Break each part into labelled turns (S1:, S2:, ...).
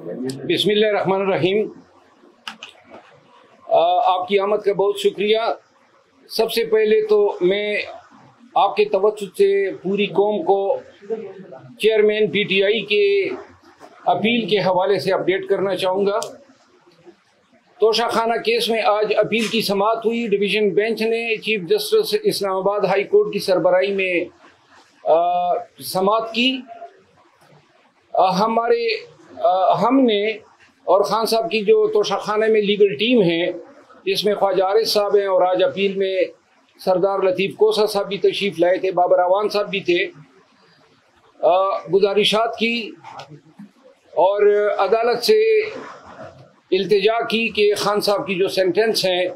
S1: बिस्मिल्लाहिर्रहमानिर्रहीम। आपकी आमद का बहुत शुक्रिया। सबसे पहले तो मैं आपके तवज्जुह से पूरी कौम को चेयरमैन पीटीआई के अपील के हवाले से अपडेट करना चाहूँगा। तोशाखाना केस में आज अपील की समाअत हुई। डिवीज़न बेंच ने chief justice Islamabad high court की सरबराही में समाअत की। हमने और खान साहब की जो तोशाखाना में लीगल टीम है, जिसमें ख्वाजा आरिफ साहब हैं और आज अपील में सरदार लतीफ़ कोसा साहब भी तशरीफ़ लाए थे, बाबर अवान साहब भी थे, गुजारिशात की और अदालत से इल्तिजा की कि खान साहब की जो सेंटेंस हैं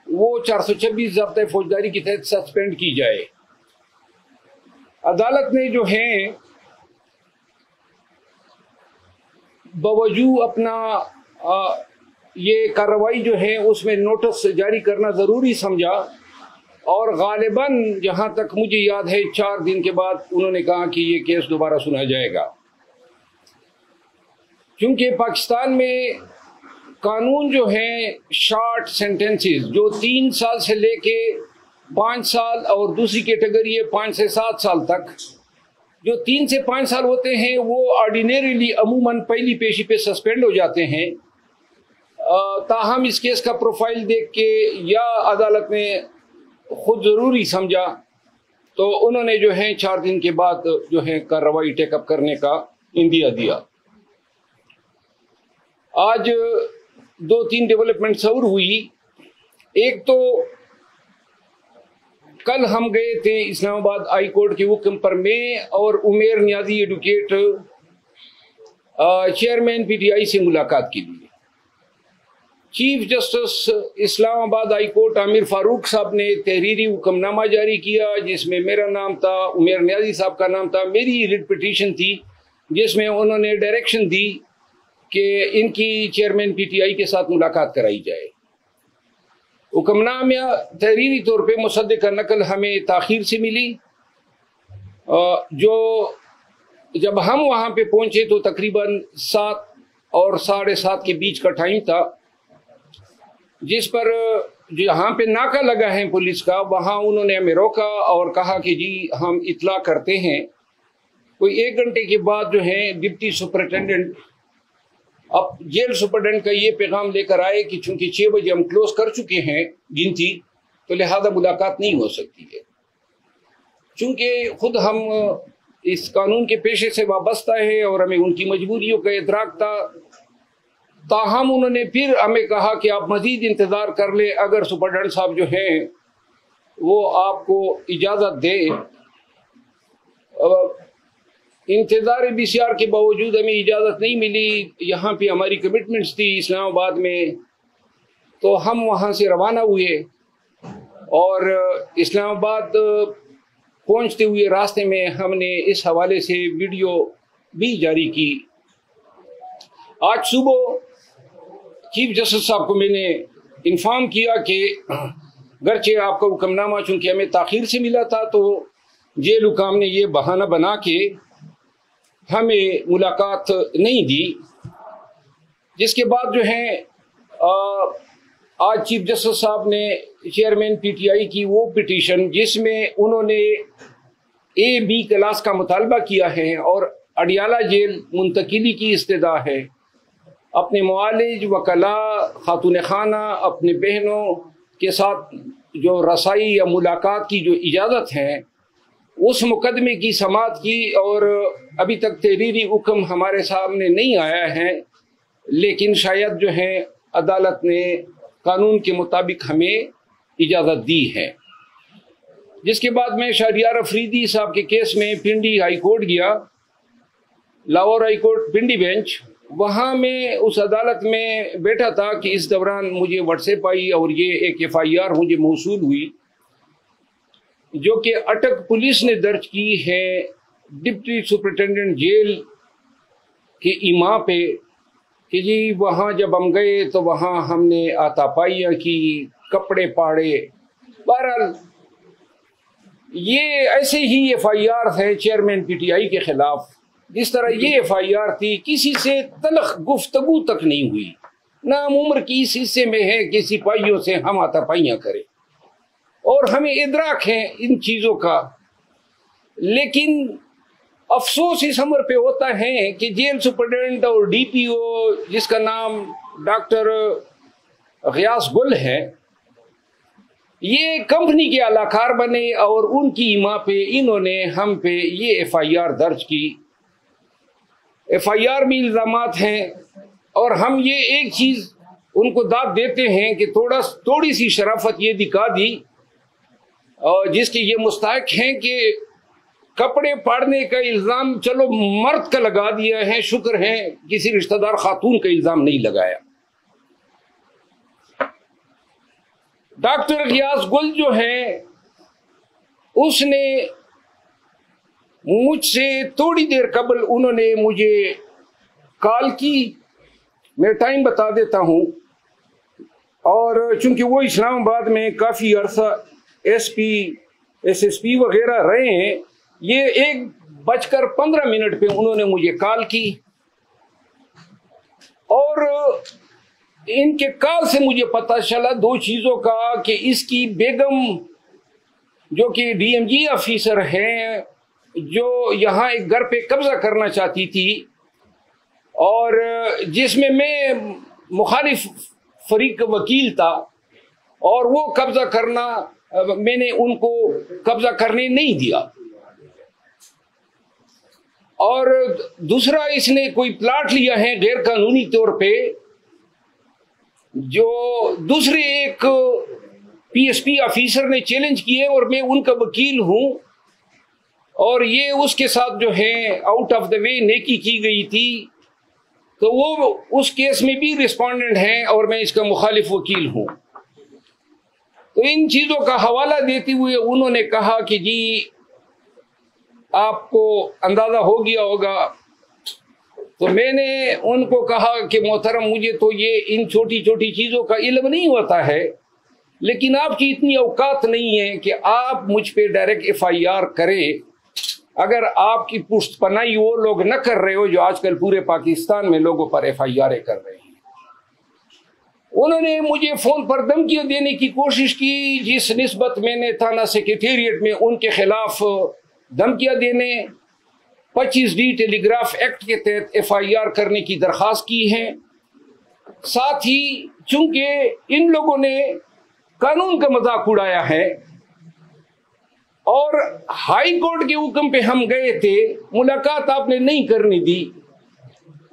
S1: वो 426 ज़ब्त फौजदारी के तहत सस्पेंड की जाए। अदालत ने जो है बावजूद अपना ये कार्रवाई जो है उसमें नोटिस जारी करना ज़रूरी समझा और गालिबन जहाँ तक मुझे याद है 4 दिन के बाद उन्होंने कहा कि ये केस दोबारा सुना जाएगा। क्योंकि पाकिस्तान में कानून जो है शॉर्ट सेंटेंसेस जो 3 साल से लेके 5 साल और दूसरी कैटेगरी है 5 से 7 साल तक, जो 3 से 5 साल होते हैं वो ऑर्डिनरीली अमूमन पहली पेशी पे सस्पेंड हो जाते हैं। ताहम इस केस का प्रोफाइल देख के या अदालत ने खुद ज़रूरी समझा तो उन्होंने जो है 4 दिन के बाद जो है कार्रवाई टेकअप करने का इंदिया दिया। आज 2-3 डेवलपमेंट्स और हुई। एक तो कल हम गए थे इस्लामाबाद हाई कोर्ट के हुक्म पर, मैं और उमेर नियाजी एडवोकेट चेयरमैन पीटीआई से मुलाकात के लिए। Chief justice Islamabad high court Aamir Farooq साहब ने तहरीरी हुक्मनामा जारी किया जिसमें मेरा नाम था, उमेर नियाजी साहब का नाम था, मेरी रिट पिटीशन थी जिसमें उन्होंने डायरेक्शन दी कि इनकी चेयरमैन पीटीआई के साथ मुलाकात कराई जाए। हुक्मनामा तहरीरी तौर पे मुसद्दक़ का नकल हमें ताख़ीर से मिली। जो जब हम वहाँ पे पहुँचे तो तकरीबन 7 और 7:30 के बीच का टाइम था, जिस पर जहाँ पे नाका लगा है पुलिस का वहाँ उन्होंने हमें रोका और कहा कि जी हम इत्ला करते हैं। कोई 1 घंटे के बाद जो है डिप्टी सुपरिटेंडेंट अब जेल सुपरडेंट का ये पैगाम लेकर आए कि चूंकि 6 बजे हम क्लोज कर चुके हैं गिनती, तो लिहाजा मुलाकात नहीं हो सकती है। चूंकि खुद हम इस कानून के पेशे से वाबस्ता है और हमें उनकी मजबूरियों का इदराक था, ताहम उन्होंने फिर हमें कहा कि आप मजीद इंतज़ार कर ले, अगर सुपरडेंट साहब जो हैं वो आपको इजाज़त दे। इंतज़ार बीसीआर के बावजूद हमें इजाज़त नहीं मिली। यहाँ पे हमारी कमिटमेंट्स थी इस्लामाबाद में, तो हम वहाँ से रवाना हुए और इस्लामाबाद पहुँचते हुए रास्ते में हमने इस हवाले से वीडियो भी जारी की। आज सुबह चीफ जस्टिस साहब को मैंने इन्फॉर्म किया कि गरचे आपका हुक्मनामा चूँकि हमें ताख़ीर से मिला था तो जेल हुकाम ने ये बहाना बना के हमें मुलाकात नहीं दी। जिसके बाद जो है आज चीफ जस्टिस साहब ने चेयरमैन पीटीआई की वो पिटीशन जिसमें उन्होंने A-B क्लास का मुतालबा किया है और अडियाला जेल मुंतकिली की इस्तदा है, अपने मुआलिज वकला खातून खाना अपने बहनों के साथ जो रसाई या मुलाकात की जो इजाज़त है उस मुकदमे की समाअत की। और अभी तक तहरीरी हुक्म हमारे सामने नहीं आया है, लेकिन शायद जो है अदालत ने कानून के मुताबिक हमें इजाज़त दी है। जिसके बाद मैं शहरियार अफरीदी साहब के केस में पिंडी हाई कोर्ट गया, लाहौर हाई कोर्ट पिंडी बेंच। वहाँ मैं उस अदालत में बैठा था कि इस दौरान मुझे व्हाट्सएप आई और ये एक FIR मुझे मौसूल हुई जो कि अटक पुलिस ने दर्ज की है डिप्टी सुपरिटेंडेंट जेल के इमा पे कि जी वहाँ जब हम गए तो वहाँ हमने आतापाइयाँ की, कपड़े पाड़े। बहरहाल ये ऐसे ही FIR है चेयरमैन पीटीआई के खिलाफ जिस तरह ये FIR थी, किसी से तलख गुफ्तगू तक नहीं हुई। ना हम उम्र की इस हिस्से में है कि सिपाहियों से हम हाथापाइयाँ करें, और हमें इदराक है इन चीज़ों का। लेकिन अफसोस इस उम्र पे होता है कि जेल सुपरिटेंडेंट और DPO, जिसका नाम डॉक्टर गियास गुल है, ये कंपनी के अलाकार बने और उनकी इमा पे इन्होंने हम पे ये FIR दर्ज की। FIR में इल्ज़ामात हैं, और हम ये एक चीज़ उनको दाद देते हैं कि थोड़ी सी शराफत ये दिखा दी, और जिसके ये मुस्तहक हैं कि कपड़े फाड़ने का इल्ज़ाम चलो मर्द का लगा दिया है, शुक्र है किसी रिश्तेदार खातून का इल्ज़ाम नहीं लगाया। डॉक्टर गियास गुल जो है, उसने मुझसे थोड़ी देर कबल उन्होंने मुझे कॉल की। मैं टाइम बता देता हूँ, और चूंकि वो इस्लामाबाद में काफ़ी अरसा SP SSP वगैरह रहे हैं, ये 1:15 पे उन्होंने मुझे कॉल की, और इनके कॉल से मुझे पता चला दो चीज़ों का, कि इसकी बेगम जो कि DMG ऑफिसर हैं, जो यहाँ एक घर पे कब्जा करना चाहती थी, और जिसमें मैं मुखालिफ फरीक का वकील था, और वो कब्जा करना मैंने उनको कब्जा करने नहीं दिया। और दूसरा, इसने कोई प्लाट लिया है गैर कानूनी तौर पे, जो दूसरे एक PSP ऑफिसर ने चैलेंज किए, और मैं उनका वकील हूं, और ये उसके साथ जो है आउट ऑफ द वे नेकी की गई थी, तो वो उस केस में भी रिस्पोंडेंट हैं, और मैं इसका मुखालिफ वकील हूं। तो इन चीज़ों का हवाला देते हुए उन्होंने कहा कि जी आपको अंदाज़ा हो गया होगा। तो मैंने उनको कहा कि मोहतरम, मुझे तो ये इन छोटी छोटी चीज़ों का इल्म नहीं होता है, लेकिन आपकी इतनी औकात नहीं है कि आप मुझ पे डायरेक्ट FIR करें। अगर आपकी पुष्टपनाही वो लोग न कर रहे हो जो आजकल पूरे पाकिस्तान में लोगों पर FIR कर रहे हैं। उन्होंने मुझे फ़ोन पर धमकियाँ देने की कोशिश की, जिस निस्बत मैंने थाना सेक्रेटेरिएट में उनके खिलाफ धमकियाँ देने 25D टेलीग्राफ एक्ट के तहत FIR करने की दरख्वास्त की है। साथ ही चूंकि इन लोगों ने कानून का मजाक उड़ाया है, और हाई कोर्ट के हुक्म पे हम गए थे, मुलाकात आपने नहीं करनी दी,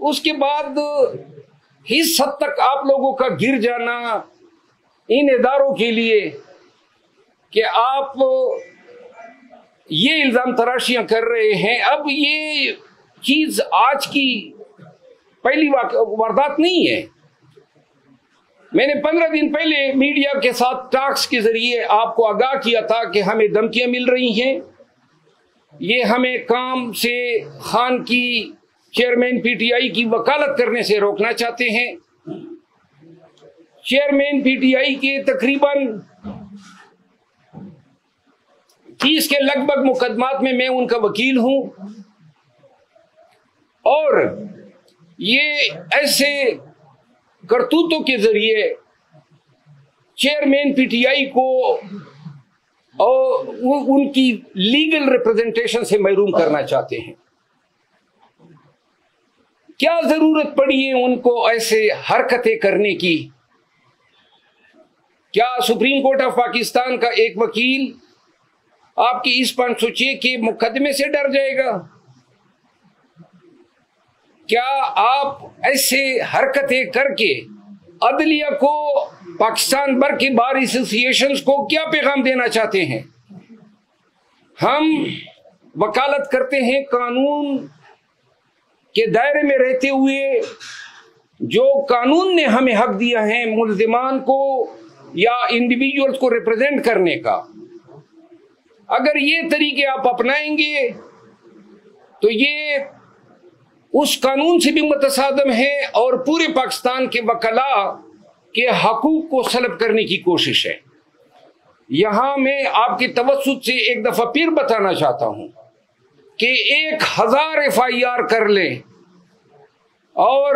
S1: उसके बाद इस हद तक आप लोगों का गिर जाना इन इदारों के लिए कि आप ये इल्ज़ाम तराशियां कर रहे हैं। अब ये चीज़ आज की पहली वारदात नहीं है। मैंने 15 दिन पहले मीडिया के साथ टॉक्स के जरिए आपको आगाह किया था कि हमें धमकियां मिल रही हैं, ये हमें काम से खान की चेयरमैन PTI की वकालत करने से रोकना चाहते हैं। चेयरमैन PTI के तकरीबन 30 के लगभग मुकदमात में मैं उनका वकील हूं, और ये ऐसे करतूतों के जरिए चेयरमैन PTI को और उनकी लीगल रिप्रेजेंटेशन से महरूम करना चाहते हैं। क्या जरूरत पड़ी है उनको ऐसे हरकतें करने की? क्या सुप्रीम कोर्ट ऑफ पाकिस्तान का एक वकील आपकी इस 506 के मुकदमे से डर जाएगा? क्या आप ऐसे हरकतें करके अदलिया को, पाकिस्तान भर के बार एसोसिएशंस को क्या पैगाम देना चाहते हैं? हम वकालत करते हैं कानून के दायरे में रहते हुए, जो कानून ने हमें हक दिया है मुल्जिमान को या इंडिविजुअल्स को रिप्रेजेंट करने का। अगर ये तरीके आप अपनाएंगे तो ये उस कानून से भी मुतसादम है और पूरे पाकिस्तान के वकला के हकूक को सलब करने की कोशिश है। यहां मैं आपकी तवज्जुह से एक दफा फिर बताना चाहता हूं कि 1000 FIR कर लें और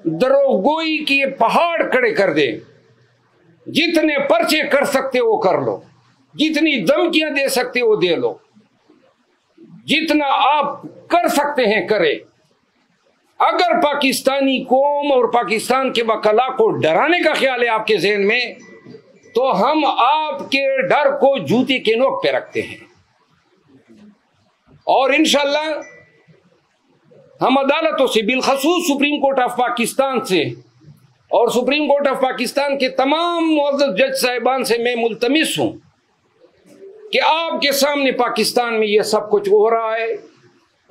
S1: दरोगोई की पहाड़ खड़े कर दे, जितने पर्चे कर सकते हो कर लो, जितनी धमकियां दे सकते हो दे लो, जितना आप कर सकते हैं करें। अगर पाकिस्तानी कौम और पाकिस्तान के वकला को डराने का ख्याल है आपके ज़हन में, तो हम आपके डर को जूते के नोक पे रखते हैं और इंशाअल्लाह हम अदालतों से, बिलखसूस सुप्रीम कोर्ट ऑफ पाकिस्तान से और सुप्रीम कोर्ट ऑफ पाकिस्तान के तमाम मुअज़्ज़ज़ जज साहिबान से मैं मुल्तमिस हूं कि आपके सामने पाकिस्तान में यह सब कुछ हो रहा है।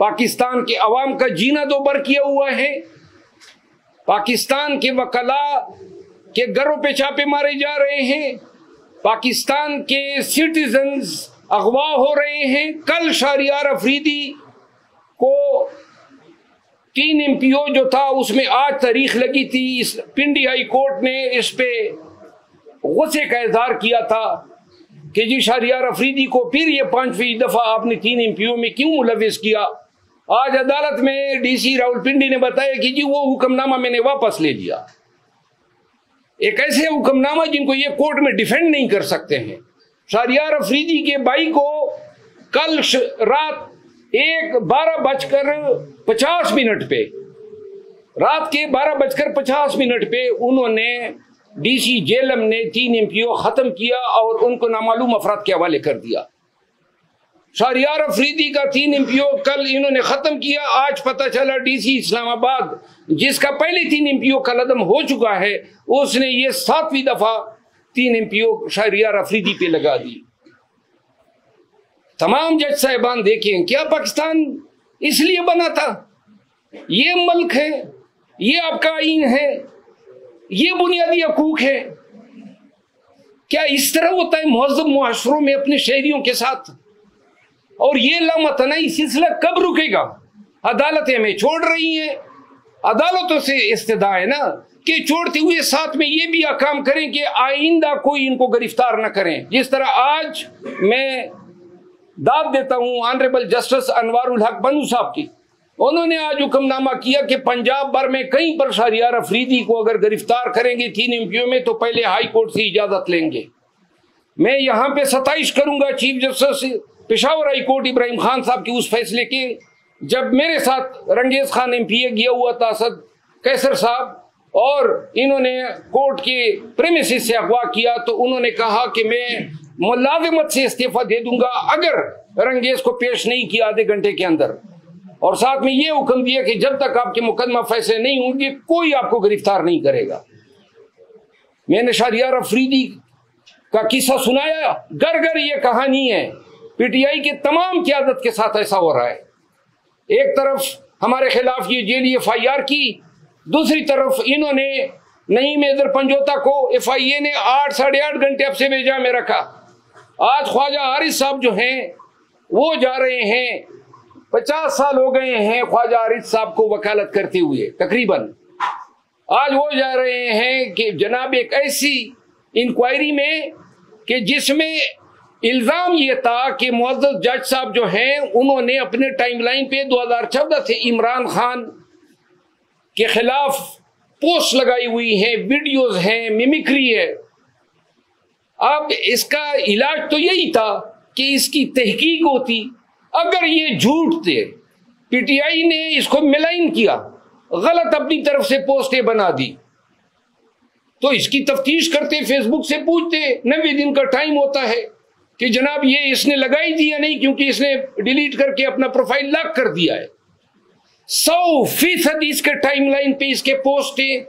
S1: पाकिस्तान के अवाम का जीना दो बर किया हुआ है, पाकिस्तान के वकला के घरों पे छापे मारे जा रहे हैं, पाकिस्तान के सिटीजन्स अगवा हो रहे हैं। कल शहरियार अफरीदी को 3 MPO जो था उसमें आज तारीख लगी थी, इस पिंडी हाई कोर्ट ने इस पे गुस्से का इजहार किया था कि जी शहरियार अफरीदी को फिर ये 5वीं दफा आपने 3 MPO में क्यों मुलविस किया। आज अदालत में DC रावलपिंडी ने बताया कि जी वो हुक्मनामा मैंने वापस ले लिया। एक ऐसे हुक्मनामा जिनको ये कोर्ट में डिफेंड नहीं कर सकते हैं। शहरियार अफरीदी के भाई को कल रात 12:50 पे, रात के 12:50 पे उन्होंने DC जेलम ने 3 MPO खत्म किया और उनको नामालूम अफराद के हवाले कर दिया। शहरियार अफरीदी का 3 MPO कल इन्होंने खत्म किया। आज पता चला DC इस्लामाबाद, जिसका पहले 3 MPO का लदम हो चुका है, उसने ये 7वीं दफा 3 MPO शहरियार अफरीदी पे लगा दी। तमाम जज साहिबान देखें, क्या पाकिस्तान इसलिए बना था? ये मुल्क है, ये आपका आईन है, ये बुनियादी हकूक है। क्या इस तरह होता है मुहज़्ज़ब मुआशरों में अपने शहरियों के साथ? और ये लामतनाई सिलसिला कब रुकेगा? अदालतें हमें छोड़ रही हैं, अदालतों से इस्तदा है ना कि छोड़ते हुए साथ में ये भी काम करें कि आइंदा कोई इनको गिरफ्तार न करें। जिस तरह आज मैं दाद देता हूं ऑनरेबल जस्टिस अनवारुल हक बनू साहब की, उन्होंने आज हुक्मनामा किया कि पंजाब भर में कहीं पर शहरियार अफरीदी को अगर गिरफ्तार करेंगे 3 MPO में तो पहले हाई कोर्ट से इजाजत लेंगे। मैं यहां पे सताइश करूंगा chief justice Peshawar high court Ibrahim Khan साहब के उस फैसले के, जब मेरे साथ रंगेज खान MPA गया हुआ था, असद कैसर साहब, और इन्होंने कोर्ट के प्रेमिसेस से अगवा किया, तो उन्होंने कहा कि मैं मुलाजिमत से इस्तीफा दे दूंगा अगर रंगेज को पेश नहीं किया आधे घंटे के अंदर, और साथ में यह हुक्म दिया कि जब तक आपके मुकदमा फैसले नहीं होंगे कोई आपको गिरफ्तार नहीं करेगा। मैंने शहरियार अफरीदी का किस्सा सुनाया, घर घर ये कहानी है। PTI के तमाम क़यादत के साथ ऐसा हो रहा है। एक तरफ हमारे खिलाफ ये जेली FIR की, दूसरी तरफ इन्होंने नईम हैदर पंजोता को FIA ने 8 साढ़े 8 घंटे अब से बेजा में रखा। आज ख्वाजा हारिस साहब जो हैं वो जा रहे हैं, 50 साल हो गए हैं ख्वाजा हारिस साहब को वकालत करते हुए तकरीबन। आज वो जा रहे हैं कि जनाब एक ऐसी इंक्वायरी में कि जिसमें इल्जाम ये था कि मुअज़्ज़ज़ जज साहब जो हैं उन्होंने अपने टाइमलाइन पे 2014 से इमरान खान के खिलाफ पोस्ट लगाई हुई हैं, वीडियोस हैं, मिमिक्री है। अब इसका इलाज तो यही था कि इसकी तहकीक होती। अगर ये झूठ थे, PTI ने इसको मिलाइन किया, गलत अपनी तरफ से पोस्टें बना दी, तो इसकी तफ्तीश करते, फेसबुक से पूछते, 90 दिन का टाइम होता है कि जनाब ये इसने लगाई दी या नहीं, क्योंकि इसने डिलीट करके अपना प्रोफाइल लॉक कर दिया है। 100% इसके टाइमलाइन पे इसके पोस्टें।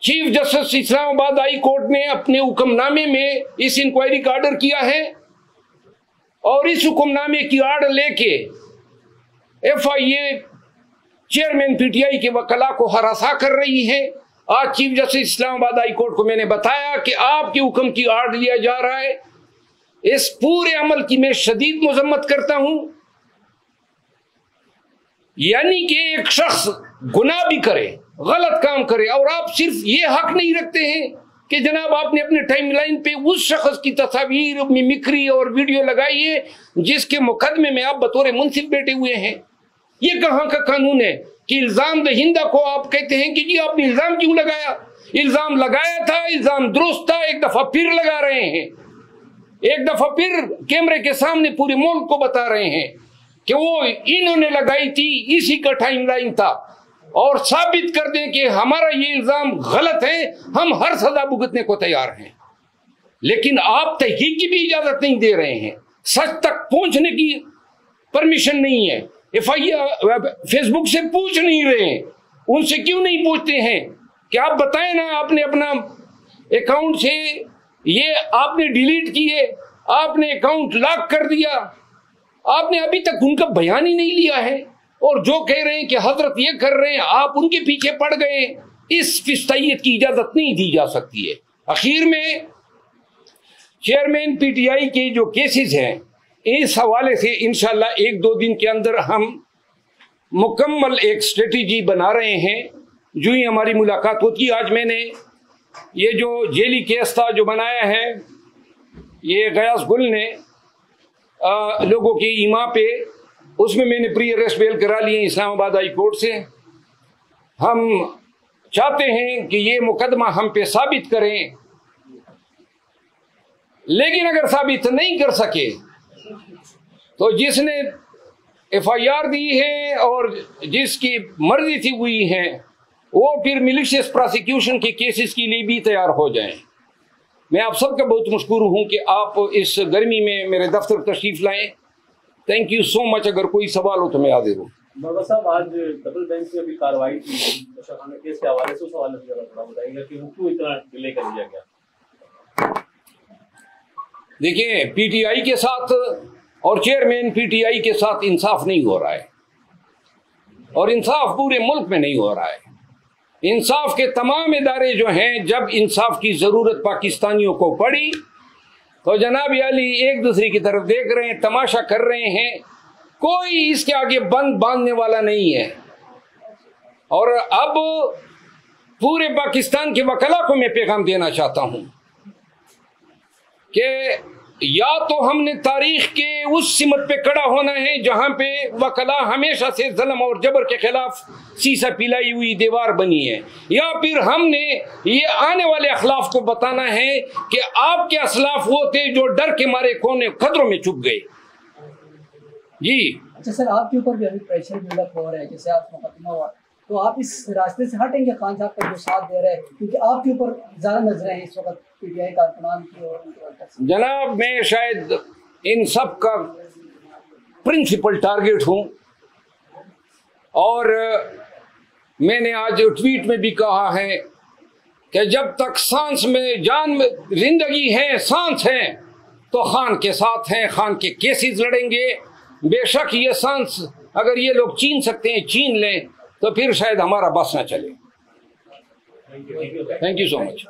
S1: Chief justice Islamabad high court ने अपने हुक्मनामे में इस इंक्वायरी का ऑर्डर किया है और इस हुक्मनामे की आड़ लेके FIA चेयरमैन PTI के वकला को हरासा कर रही है। आज chief justice Islamabad high court को मैंने बताया कि आपके हुक्म की आड़ लिया जा रहा है। इस पूरे अमल की मैं शदीद मजम्मत करता हूं। यानी कि एक शख्स गुनाह भी करे, गलत काम करे, और आप सिर्फ ये हक नहीं रखते हैं कि जनाब आपने अपने टाइमलाइन पे उस शख्स की तस्वीर मिमिक्री और वीडियो लगाई है जिसके मुकदमे में आप बतौर मुंसिफ बैठे हुए हैं। ये कहाँ का कानून है कि इल्जाम दहिंदा को आप कहते हैं कि जी आपने इल्जाम क्यों लगाया? इल्जाम लगाया था, इल्जाम दुरुस्त था, एक दफा फिर लगा रहे हैं, एक दफा फिर कैमरे के सामने पूरे मुल्क को बता रहे हैं कि वो इन्होंने लगाई थी, इसी का टाइमलाइन था, और साबित कर दें कि हमारा ये इल्जाम गलत है, हम हर सजा भुगतने को तैयार हैं। लेकिन आप तहकीक की भी इजाजत नहीं दे रहे हैं, सच तक पहुंचने की परमिशन नहीं है। FIR फेसबुक से पूछ नहीं रहे हैं, उनसे क्यों नहीं पूछते हैं कि आप बताएं ना, आपने अपना अकाउंट से ये आपने डिलीट किए, आपने अकाउंट लॉक कर दिया, आपने अभी तक उनका बयान ही नहीं लिया है, और जो कह रहे हैं कि हजरत ये कर रहे हैं आप उनके पीछे पड़ गए। इस फिस्तायत की इजाजत नहीं दी जा सकती है। आखिर में चेयरमैन PTI के जो केसेस हैं, इस हवाले से इंशाल्लाह 1-2 दिन के अंदर हम मुकम्मल एक स्ट्रेटेजी बना रहे हैं। जो ही हमारी मुलाकात होती, आज मैंने ये जो जेली केस था जो बनाया है, ये गयास गुल ने लोगों की ईमा पे, उसमें मैंने प्री अरेस्ट बेल करा लिए इस्लामाबाद हाई कोर्ट से। हम चाहते हैं कि ये मुकदमा हम पे साबित करें, लेकिन अगर साबित नहीं कर सके तो जिसने FIR दी है और जिसकी मर्जी थी हुई है, वो फिर मिलिशियस प्रोसिक्यूशन के केसेस के लिए भी तैयार हो जाएं। मैं आप सबका बहुत मशकूर हूं कि आप इस गर्मी में मेरे दफ्तर तशरीफ लाएं। Thank you so much. अगर कोई सवाल हो तो मैं हाजिर हूँ।
S2: बाबा साहब, आज डबल बेंच में भी कार्रवाई थी नौशाखाना केस के हवाले से, उस हवाले से थोड़ा बताइएगा कि क्यों इतना डिले कर दिया गया?
S1: देखिए, PTI के साथ और चेयरमैन PTI के साथ इंसाफ नहीं हो रहा है, और इंसाफ पूरे मुल्क में नहीं हो रहा है। इंसाफ के तमाम इदारे जो हैं, जब इंसाफ की जरूरत पाकिस्तानियों को पड़ी तो जनाब अली एक दूसरे की तरफ देख रहे हैं, तमाशा कर रहे हैं, कोई इसके आगे बंद बांधने वाला नहीं है। और अब पूरे पाकिस्तान के वकला को मैं पैगाम देना चाहता हूं कि या तो हमने तारीख के उस सिमत पे खड़ा होना है जहां पे वकला हमेशा से जुल्म और जबर के खिलाफ सीसा पिलाई हुई दीवार बनी है, या फिर हमने ये आने वाले अखलाफ को बताना है कि आपके असलाफ वो थे जो डर के मारे कोने खतरों में छुप गए। जी
S3: अच्छा सर, आपके ऊपर भी अभी प्रेशर बिल्डअप हो रहा है, जैसे आप मुकदमा हुआ, तो आप इस रास्ते से हटेंगे खान साहब का जो साथ दे रहे हैं, क्योंकि आपके ऊपर ज्यादा नजरें हैं इस वक्त PTI कारकुनान की और उनके।
S1: जनाब, मैं शायद इन सब का प्रिंसिपल टारगेट हूं, और मैंने आज ट्वीट में भी कहा है कि जब तक सांस में जान में जिंदगी है, सांस है, तो खान के साथ हैं, खान के केसेस लड़ेंगे। बेशक ये सांस अगर ये लोग छीन सकते हैं, छीन लें, तो फिर शायद हमारा बस ना चले। Thank you so much.